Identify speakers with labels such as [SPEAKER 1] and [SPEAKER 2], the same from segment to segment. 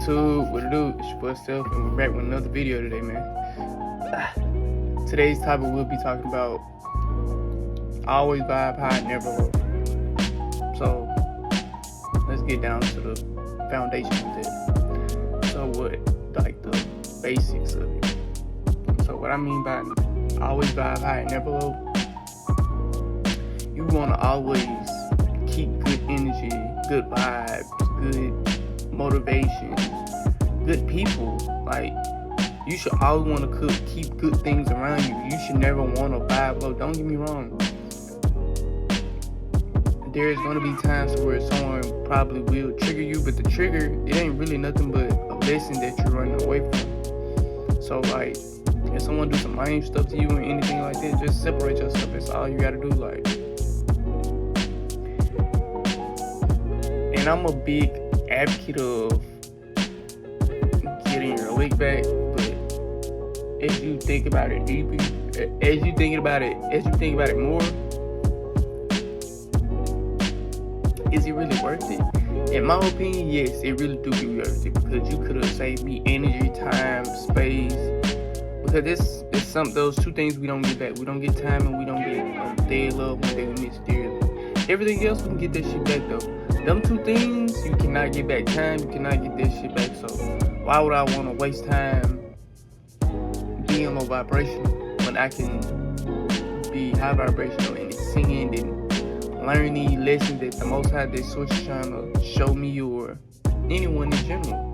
[SPEAKER 1] YouTube, what it do? It's your boy Steph, and we're back with another video today, man. Today's topic, we'll be talking about always vibe high, never low. So, let's get down to the foundation of this. So, what, like the basics of it. So, what I mean by always vibe high, never low, you want to always keep good energy, good vibes, good motivation, good people. Like, you should always want to keep good things around you. You should never want to vibe low. Don't get me wrong. There's going to be times where someone probably will trigger you, but the trigger, it ain't really nothing but a lesson that you're running away from. So, like, if someone do some lame stuff to you or anything like that, just separate yourself. That's all you got to do. Like, and I'm a big advocate of getting your lick back, but as you think about it deeply, as you think about it more, is it really worth it? In my opinion, yes, it really do be worth it, because you could have saved me energy, time, space. Because those two things we don't get back. We don't get time, and we don't get dead love one day we miss dearly. Everything else we can get that shit back though. Them two things you cannot get back. Time, you cannot get that shit back. So why would I want to waste time being low vibrational when I can be high vibrational and singing and learn these lessons that the Most High that Source is trying to show me, or anyone in general?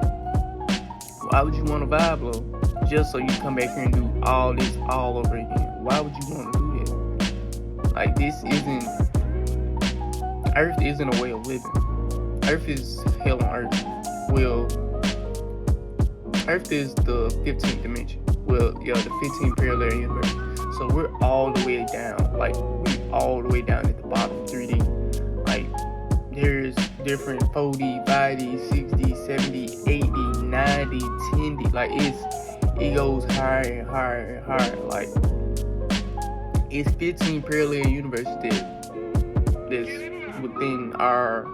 [SPEAKER 1] Why would you want to vibe low just so you come back here and do all this all over again? Why would you want to do that? Like, Earth isn't a way of living. Earth is hell on earth. Well, Earth is the 15th dimension. Well, yeah, the 15th parallel universe. So we're all the way down. Like, we're all the way down at the bottom, 3D. Like, there's different 4D, 5D, 6D, 7D, 8D, 9D, 10D. Like, it goes higher and higher and higher. Like, it's 15 parallel universes that's within our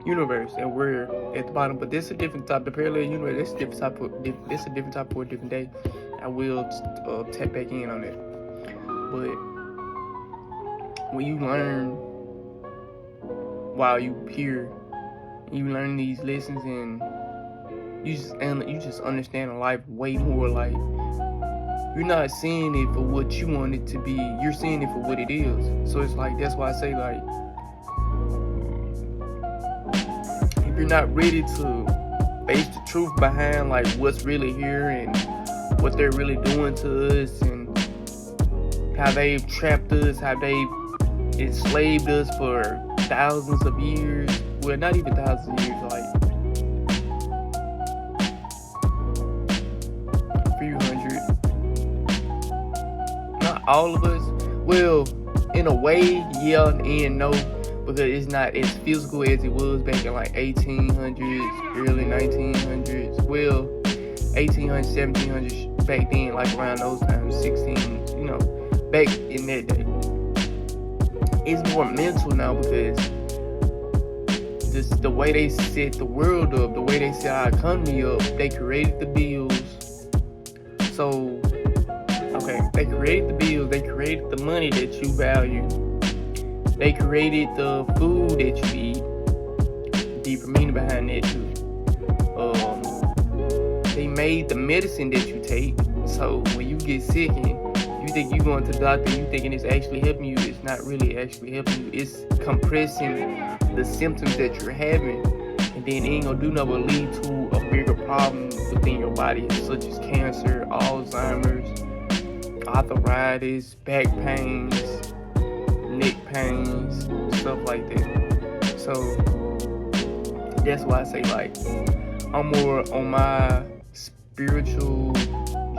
[SPEAKER 1] universe, and we're at the bottom. But this is a different type. The parallel universe, this is a different type for a different day. I will tap back in on that. But when you learn while you here, you learn these lessons, and you just understand life way more. Like, you're not seeing it for what you want it to be. You're seeing it for what it is. So it's like, that's why I say, like, if you're not ready to face the truth behind, like, what's really here and what they're really doing to us, and how they've trapped us, how they've enslaved us for thousands of years. Well, not even thousands of years, like a few hundred. Not all of us. Well, in a way, yeah and no, because it's not as physical as it was back in like 1800s, early 1900s. Well, 1800s, 1700s, back then, like around those times, 16, back in that day. It's more mental now, because just the way they set the world up, the way they set our economy up, they created the bills. So, okay, they created the bills, they created the money that you value, they created the food that you eat. Deeper meaning behind that too. They made the medicine that you take. So when you get sick and you think you're going to the doctor, you thinking it's actually helping you, it's not really actually helping you. It's compressing the symptoms that you're having, and then it ain't gonna do nothing but lead to a bigger problem within your body, such as cancer, Alzheimer's, arthritis, back pains, neck pains, stuff like that. So that's why I say, like, I'm more on my spiritual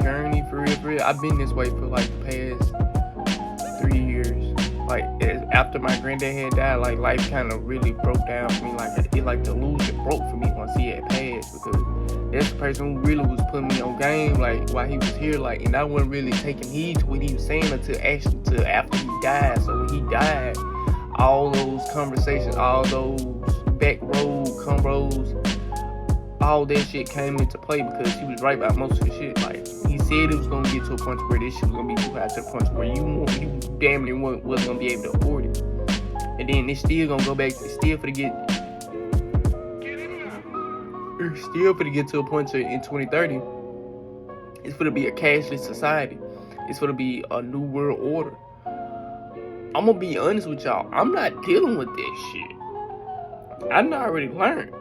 [SPEAKER 1] journey for real. I've been this way for like the past 3 years. Like, after my granddad had died, like, life kind of really broke down for me. Like, the illusion broke for me once he had passed, because that's the person who really was putting me on game, like, while he was here. Like, and I wasn't really taking heed to what he was saying until after he died. So when he died, all those conversations, all those back road combos, all that shit came into play because he was right about most of the shit. Like, he said it was gonna get to a point where this shit was gonna be too high, to the point where you damn near wasn't gonna be able to afford it. And then it's still gonna go back. It's still for to get to a point in 2030. It's for to be a cashless society. It's for to be a new world order. I'm gonna be honest with y'all. I'm not dealing with this shit. I already learned.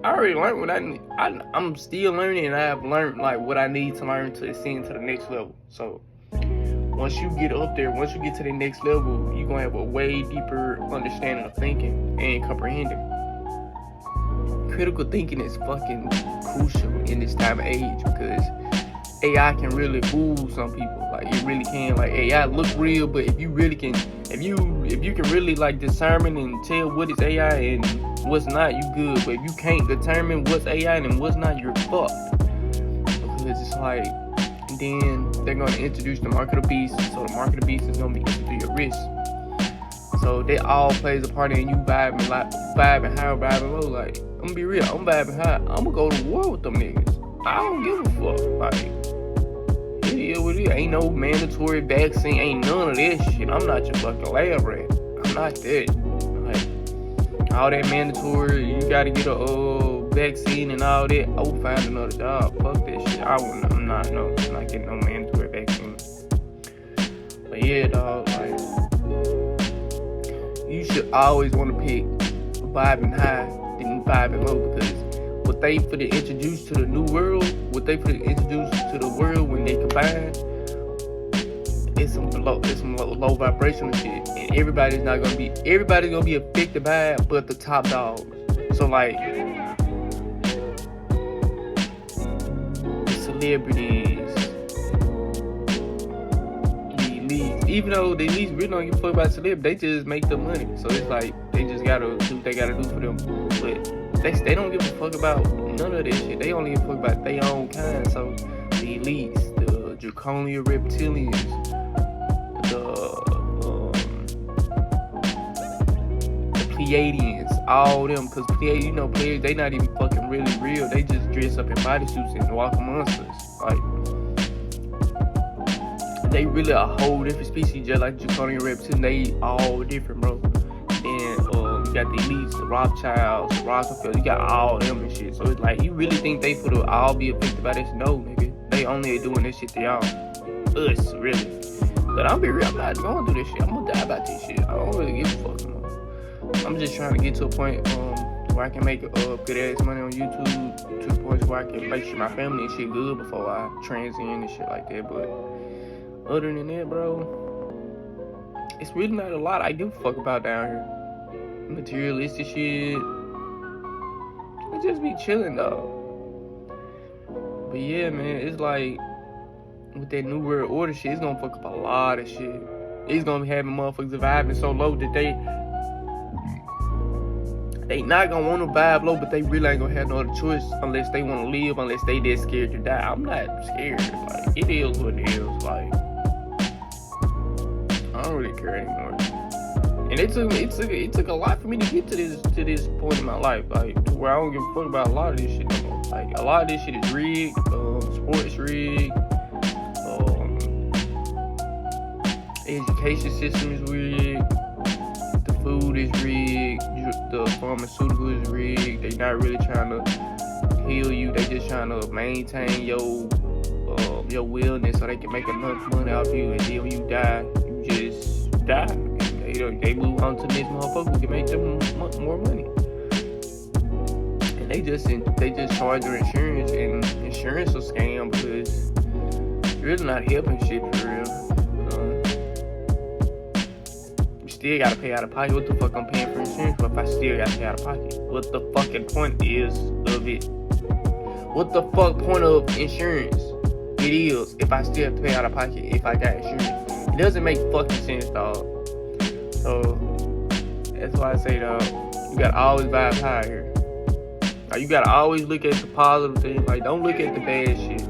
[SPEAKER 1] I already learned what I'm still learning, and I have learned like what I need to learn to ascend to the next level. So once you get up there, once you get to the next level, you're gonna have a way deeper understanding of thinking and comprehending. Critical thinking is fucking crucial in this time of age because AI can really fool some people. Like, it really can. Like, AI look real, but if you can really like discern and tell what is AI and what's not, you good. But if you can't determine what's AI and what's not, you're fucked. Because it's like, then they're gonna introduce the mark of the beast. So the mark of the beast is gonna be to your wrist. So that all plays a part in you vibing high or vibing low. Like, I'm gonna be real, I'm vibing high. I'm gonna go to war with them niggas. I don't give a fuck. Like, it is what it is. Ain't no mandatory vaccine, ain't none of that shit. I'm not your fucking lab rat. I'm not that. Like, all that mandatory, you gotta get a vaccine and all that. I will find another job. Fuck that shit. I'm not getting no mandatory vaccine. But yeah, dog, like, you should always want to pick vibing high than vibing low, because what they for to introduce to the new world, what they for to introduce to the world when they combine, it's some low vibrational shit, and everybody's gonna be affected by it, but the top dogs. So like the celebrities, the elites, even though the elites really don't give a fuck about celebrities, they just make the money. So it's like they just gotta do what they gotta do for them, but they don't give a fuck about none of this shit. They only give a fuck about their own kind. So the elites, the draconian reptilians, the Pleiadians, all them, because players, they not even fucking really real. They just dress up in bodysuits and walk amongst us. Like, they really a whole different species, just like draconian reptilians. They all different, bro. And you got the elites, the Rothschilds, the Rockefellers, you got all them and shit. So it's like, you really think they for all be affected by this? No, nigga. They only doing this shit to y'all. Us, really. But I'll be real, I'm not going through this shit. I'm gonna die about this shit. I don't really give a fuck no more. I'm just trying to get to a point where I can make good ass money on YouTube, to the point where I can make sure my family and shit good before I transcend and shit like that. But other than that, bro, it's really not a lot I give a fuck about down here. Materialistic shit. I just be chilling, though. But yeah, man, it's like with that new world order shit, it's gonna fuck up a lot of shit. It's gonna be having motherfuckers vibing so low that they not gonna want to vibe low, but they really ain't gonna have no other choice unless they want to live, unless they that scared to die. I'm not scared. Like, it is what it is. Like, I don't really care anymore. And it took a lot for me to get to this point in my life, like, to where I don't give a fuck about a lot of this shit no more. Like, a lot of this shit is rigged, sports rigged, education system is rigged, the food is rigged, the pharmaceutical is rigged. They not really trying to heal you, they just trying to maintain your wellness so they can make enough money off you, and then when you die, you just die. They move on to the next motherfucker who can make them more money. And they just charge their insurance, and insurance is a scam because you're really not helping shit for real. You still gotta pay out of pocket. What the fuck I'm paying for insurance for if I still gotta pay out of pocket? What the fucking point is of it? What the fuck point of insurance it is if I still have to pay out of pocket if I got insurance? It doesn't make fucking sense, dog. So that's why I say, dog, you gotta always vibe high here. Like, you gotta always look at the positive things. Like, don't look at the bad shit.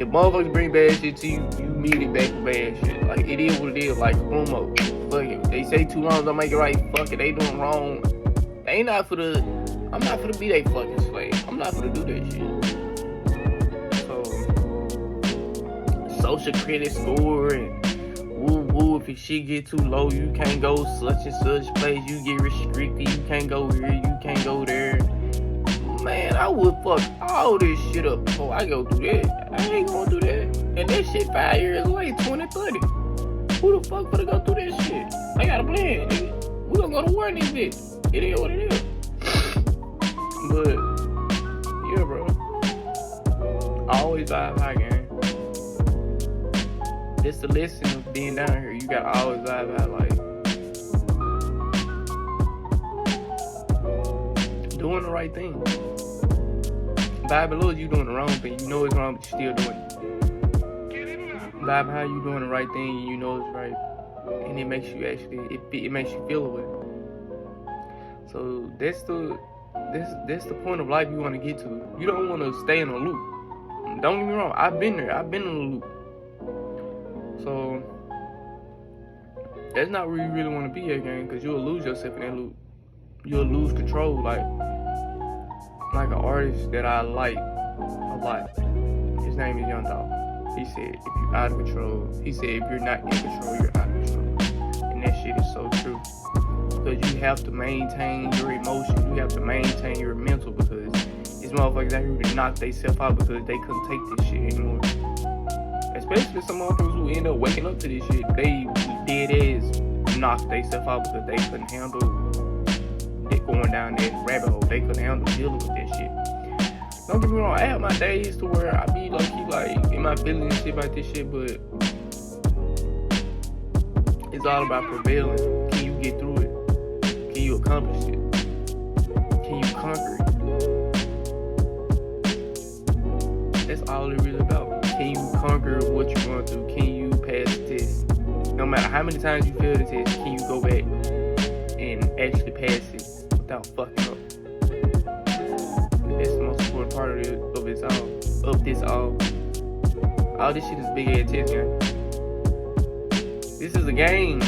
[SPEAKER 1] If motherfuckers bring bad shit to you, you meet it back with bad shit. Like, it is what it is. Like Kumo, fuck it. They say too long don't make it right. Fuck it. They doing wrong. They ain't not for the I'm not gonna be they fucking slave. I'm not gonna do that shit. So, social credit score and woo, if your shit get too low, you can't go such and such place. You get restricted. You can't go here. You can't go there. Man, I would fuck all this shit up before I go do that. I ain't gonna do that. And that shit 5 years away, 2030. Who the fuck gonna go through that shit? I got a plan, nigga. We gonna go to war in this bitch. It is what it is. But, yeah, bro. I always vibe high, gang. That's the lesson of being down here. You gotta always vibe high, like, doing the right thing. Vibe low, you doing the wrong thing. You know it's wrong, but you still doing it. Vibe high, you doing the right thing, and you know it's right. And it makes you actually, it makes you feel away. So that's the point of life you want to get to. You don't want to stay in a loop. Don't get me wrong, I've been there. I've been in a loop. So that's not where you really want to be at, gang, because you'll lose yourself in that loop. You'll lose control, like an artist that I like a lot. His name is Young Dolph. He said, if you're out of control, he said, if you're not in control, you're out of control. And that shit is so true. Because you have to maintain your emotions, you have to maintain your mental, because these motherfuckers out here to knock themselves out because they couldn't take this shit anymore. Especially some motherfuckers who end up waking up to this shit, they dead ass knocked themselves out because they couldn't handle going down that rabbit hole. They couldn't handle dealing with that shit. Don't get me wrong, I have my days to where I be low-key like in my feelings and shit about this shit, but it's all about prevailing. Can you get through it? Can you accomplish it? Can you conquer it? That's all it really about. Can you conquer what you're going through? Can you pass the test? No matter how many times you fail the test, can you go back and actually pass it without fucking up? That's the most important part of this all. All this shit is big ass test, gang. This is a game.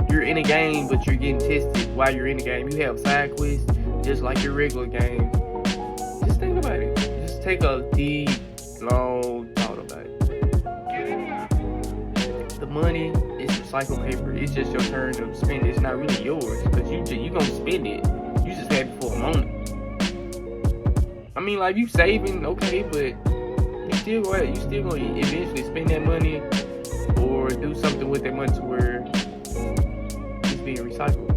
[SPEAKER 1] You're in a game, but you're getting tested while you're in the game. You have side quests just like your regular game. Just think about it. Just take a deep, long thought about it. The money is recycled paper. It's just your turn to spend it. It's not really yours, because you gonna spend it. You just have it for a moment. I mean, like, you saving, okay, but you still gonna eventually spend that money or do something with that money to where it's being recycled.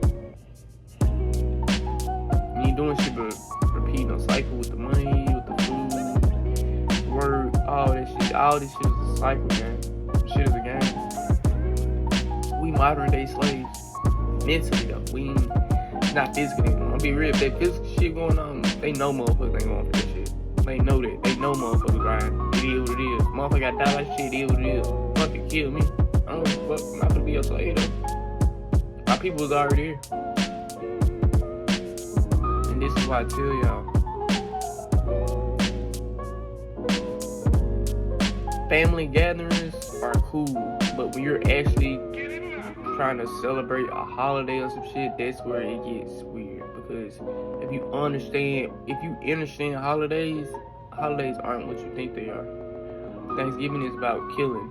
[SPEAKER 1] You ain't doing shit but repeating a cycle with the money, with the food, work, all that shit. All this shit is a cycle, gang. Shit is a game. We modern day slaves. Mentally though. We ain't not physically anymore. I'll be real, if that physical shit going on, they know motherfuckers ain't going for that shit. They know that. They know motherfuckers riding. It is what it is. Motherfucker got die like shit, it is what it is. Fucking kill me. I don't give a fuck. I'm not gonna be your slave though. My people was already here. And this is why I tell y'all. Family gatherings are cool, but when you're actually trying to celebrate a holiday or some shit, that's where it gets weird. Because if you understand holidays aren't what you think they are. Thanksgiving is about killing.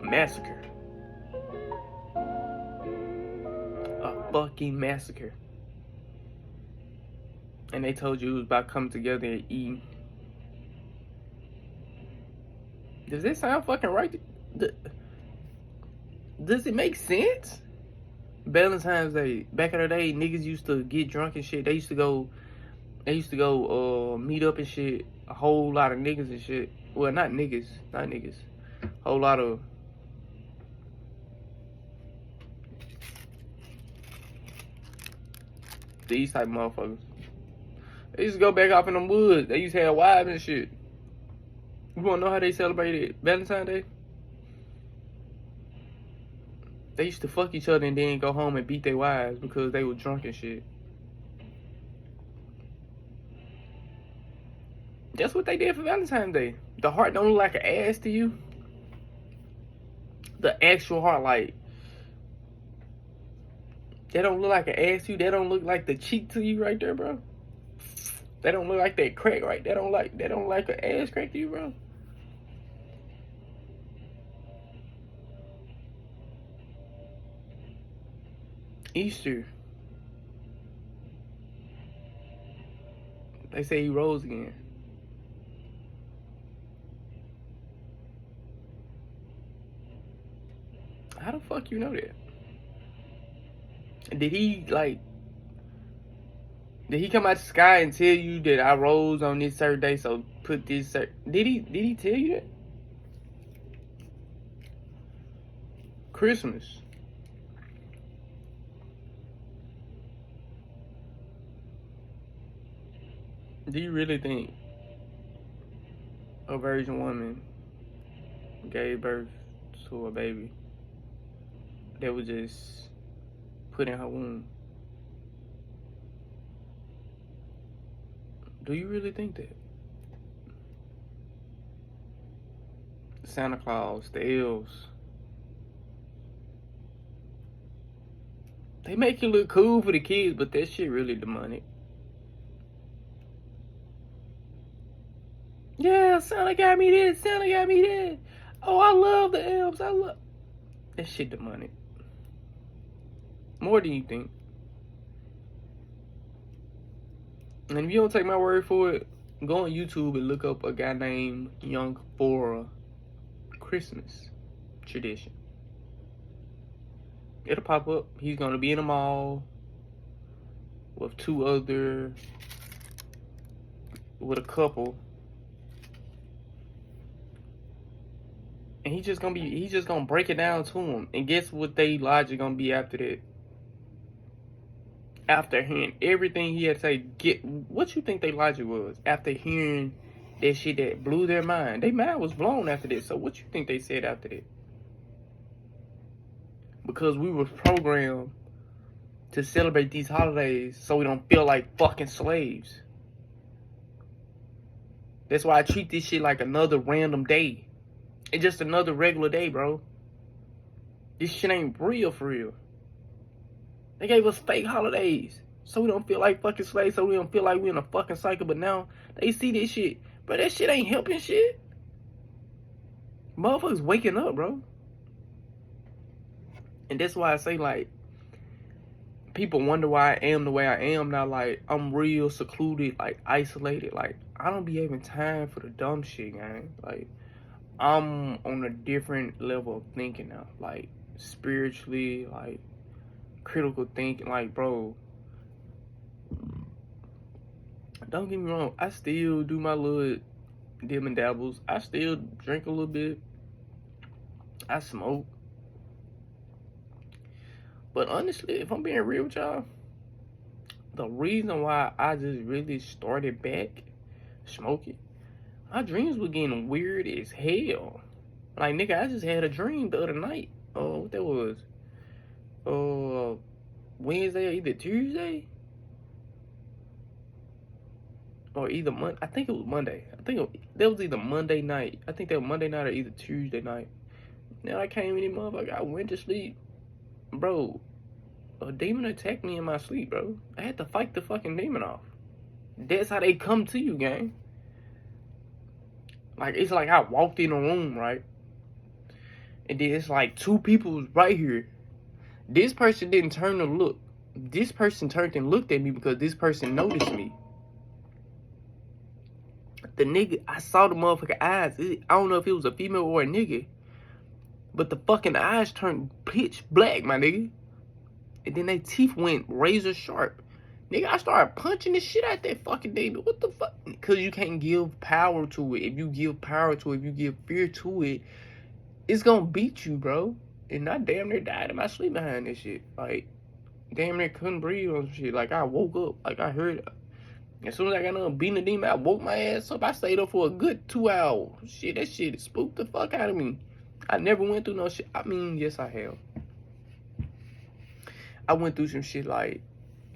[SPEAKER 1] Massacre. A fucking massacre. And they told you it was about coming together and eating. Does this sound fucking right? Does it make sense? Valentine's Day. Back in the day, niggas used to get drunk and shit. They used to go meet up and shit. A whole lot of niggas and shit. Well, not niggas. Whole lot of these type of motherfuckers. They used to go back off in the woods. They used to have wives and shit. You wanna know how they celebrated Valentine's Day? They used to fuck each other and then go home and beat their wives because they were drunk and shit. That's what they did for Valentine's Day. The heart don't look like an ass to you. The actual heart, like That don't look like an ass to you. That don't look like the cheek to you right there, bro. That don't look like that crack, right? That don't like an ass crack to you, bro. Easter. They say he rose again. How the fuck you know that? Did he come out the sky and tell you that I rose on this certain day, so put this did he tell you that? Christmas. Do you really think a virgin woman gave birth to a baby that was just put in her womb? Do you really think that? Santa Claus, the elves, they make it look cool for the kids, but that shit really demonic. Yeah, Santa got me this, Santa got me that. Oh, I love the elves, I love... That shit demonic. More than you think. And if you don't take my word for it, go on YouTube and look up a guy named Young Fora Christmas tradition. It'll pop up. He's gonna be in a mall with with a couple. And he's just gonna break it down to him. And guess what they logic gonna be after that? After hearing everything he had to say, what you think they logic was? After hearing that shit that blew their mind. Their mind was blown after this. So what you think they said after that? Because we were programmed to celebrate these holidays so we don't feel like fucking slaves. That's why I treat this shit like another random day. It's just another regular day, bro. This shit ain't real for real. They gave us fake holidays so we don't feel like fucking slaves, so we don't feel like we're in a fucking cycle. But now they see this shit. Bro, that shit ain't helping shit. Motherfuckers waking up, bro. And that's why I say, like, people wonder why I am the way I am now. Like, I'm real secluded, like, isolated. Like, I don't be having time for the dumb shit, gang. Like, I'm on a different level of thinking now. Like, spiritually, like, critical thinking. Like, bro, don't get me wrong. I still do my little dim and dabbles. I still drink a little bit. I smoke. But honestly, if I'm being real with y'all, the reason why I just really started back smoking, my dreams were getting weird as hell. Like, nigga, I just had a dream the other night. Oh, what that was? Wednesday or either Tuesday? Or either Monday. I think it was Monday. That was either Monday night. I think that was Monday night or either Tuesday night. Now I came in, motherfucker. I went to sleep. Bro, a demon attacked me in my sleep, bro. I had to fight the fucking demon off. That's how they come to you, gang. Like, it's like I walked in a room, right? And then it's like two people right here. This person didn't turn to look. This person turned and looked at me because this person noticed me. The nigga, I saw the motherfucking eyes. I don't know if it was a female or a nigga. But the fucking eyes turned pitch black, my nigga. And then their teeth went razor sharp. Nigga, I started punching the shit out that fucking demon. What the fuck? Because you can't give power to it. If you give power to it, if you give fear to it, it's gonna beat you, bro. And I damn near died in my sleep behind this shit. Like, damn near couldn't breathe on some shit. Like, I woke up. Like, I heard it. As soon as I got done beating the demon, I woke my ass up. I stayed up for a good 2 hours. Shit, that shit spooked the fuck out of me. I never went through no shit. I mean, yes, I have. I went through some shit, like,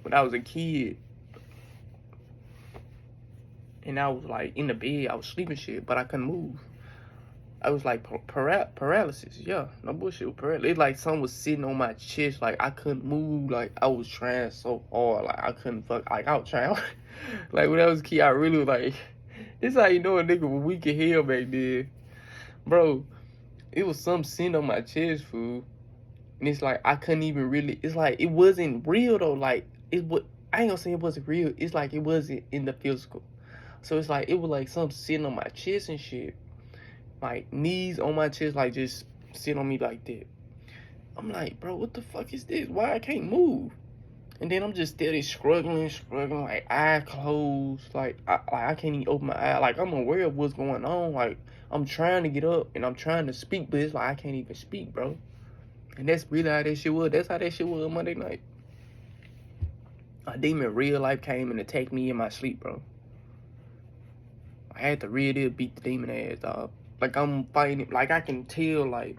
[SPEAKER 1] when I was a kid. And I was, like, in the bed. I was sleeping shit, but I couldn't move. I was like paralysis. Yeah, no bullshit. Paralysis. It's like something was sitting on my chest. Like I couldn't move. Like I was trying so hard. Like I couldn't fuck. Like I was trying. Like when I was a kid, I really was like. This how you know a nigga was weak as hell back then, bro. It was something sitting on my chest, fool. And it's like I couldn't even really. It's like it wasn't real though. Like it was. I ain't gonna say it wasn't real. It's like it wasn't in the physical. So it's like it was like something sitting on my chest and shit. Like knees on my chest, like just sitting on me like that. I'm like, bro, what the fuck is this? Why I can't move? And then I'm just steady struggling, like eye closed, like I can't even open my eye. Like I'm aware of what's going on. Like I'm trying to get up and I'm trying to speak, but it's like I can't even speak, bro. And that's really how that shit was. That's how that shit was Monday night. A demon real life came and attacked me in my sleep, bro. I had to really beat the demon ass, dog. Like I'm fighting, like I can tell, like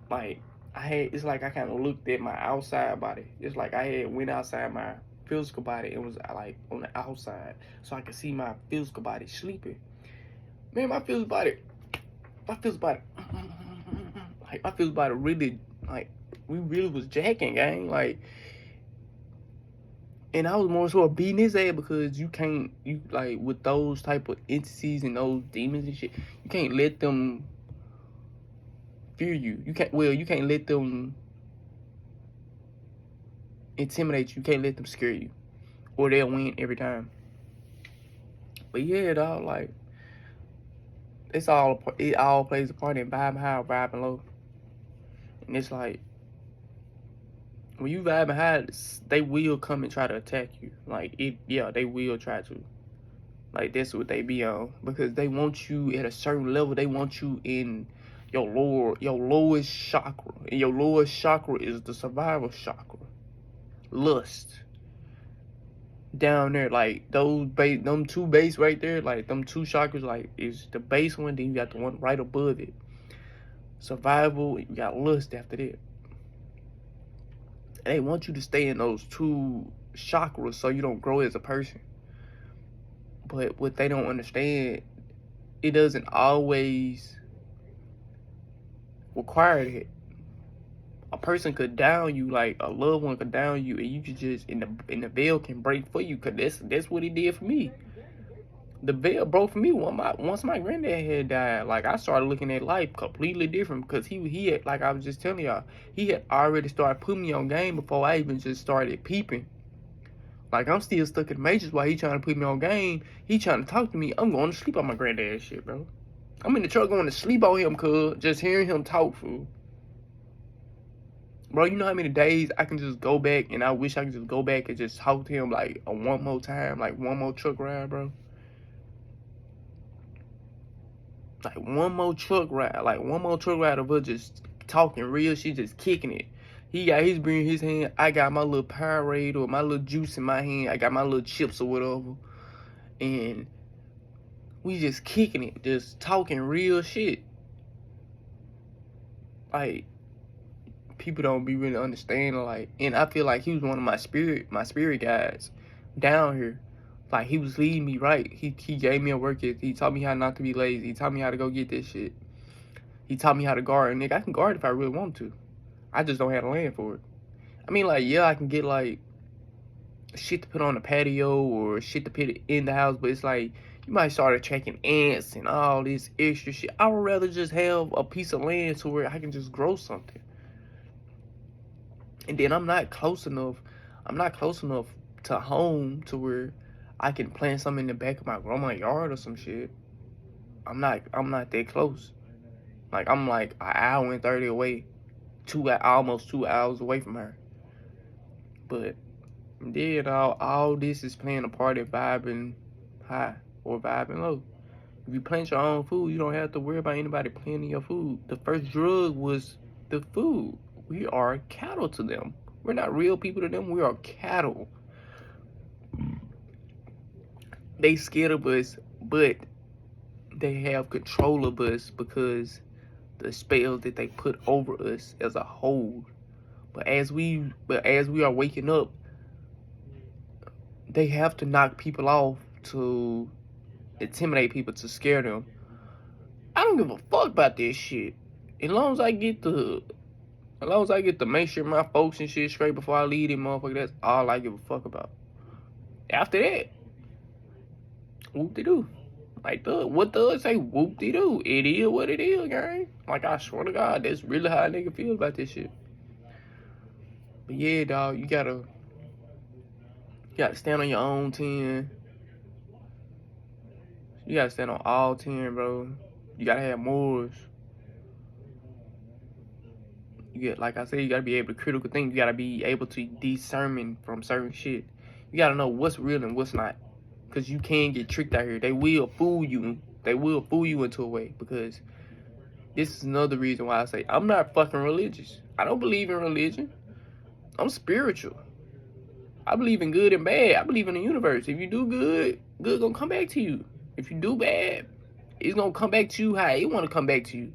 [SPEAKER 1] it's like I kind of looked at my outside body. It's like I had went outside my physical body and was like on the outside, so I could see my physical body sleeping. Man, my physical body, like my physical body really, like we really was jacking, gang, like. And I was more so beating his ass because you like with those type of entities and those demons and shit, you can't let them fear you. You can't let them intimidate you. You can't let them scare you, or they'll win every time. But yeah, dog, like it all plays a part in vibing high or vibing low. And it's like when you vibing high, they will come and try to attack you. Like they will try to. Like that's what they be on, because they want you at a certain level. They want you in your lowest chakra, and your lowest chakra is the survival chakra, lust. Down there, like them two base right there, like them two chakras, like is the base one. Then you got the one right above it, survival. You got lust after that. And they want you to stay in those two chakras so you don't grow as a person. But what they don't understand, it doesn't always require that. A person could down you, like a loved one could down you, and you could just and the veil can break for you, cause that's what it did for me. The veil broke for me once my granddad had died. Like I started looking at life completely different, because he had, like I was just telling y'all, he had already started putting me on game before I even just started peeping. Like I'm still stuck in the matrix while he trying to put me on game. He trying to talk to me. I'm going to sleep on my granddad shit, bro. I'm in the truck going to sleep on him, cuz just hearing him talk, fool. Bro, you know how many days I can just go back and I wish I could just go back and just talk to him like one more time, like one more truck ride, bro. Like one more truck ride of us just talking real shit, just kicking it. He got his beer in his hand. I got my little Powerade or my little juice in my hand. I got my little chips or whatever. And we just kicking it, just talking real shit. Like, people don't be really understanding, like, and I feel like he was one of my spirit guides down here. Like, he was leading me right. He gave me a work ethic. He taught me how not to be lazy. He taught me how to go get this shit. He taught me how to guard. Nigga, I can guard if I really want to. I just don't have the land for it. I mean, like, yeah, I can get, like, shit to put on the patio or shit to put in the house, but it's like, you might start attracting ants and all this extra shit. I would rather just have a piece of land to where I can just grow something. And then I'm not close enough to home to where I can plant something in the back of my grandma's yard or some shit. I'm not that close. Like, I'm like an hour and 30 away. Almost 2 hours away from her. But then all this is playing a part in vibing high or vibing low. If you plant your own food, you don't have to worry about anybody planting your food. The first drug was the food. We are cattle to them. We're not real people to them. We are cattle. They scared of us, but they have control of us because the spells that they put over us as a whole. But as we are waking up, they have to knock people off to intimidate people, to scare them. I don't give a fuck about this shit. As long as I get to make sure my folks and shit straight before I leave this motherfucker, that's all I give a fuck about. After that, whoop-de-doo. Like, what Thug say? Whoop-de-doo. It is what it is, gang. Like, I swear to God, that's really how a nigga feel about this shit. But yeah, dog, you gotta stand on your own 10. You gotta stand on all 10, bro. You gotta have morals. Like I said, you gotta be able to critical think. You gotta be able to discern from certain shit. You gotta know what's real and what's not. Because you can get tricked out here. They will fool you. They will fool you into a way. Because this is another reason why I say I'm not fucking religious. I don't believe in religion. I'm spiritual. I believe in good and bad. I believe in the universe. If you do good, good gonna come back to you. If you do bad, it's gonna come back to you how it wanna come back to you.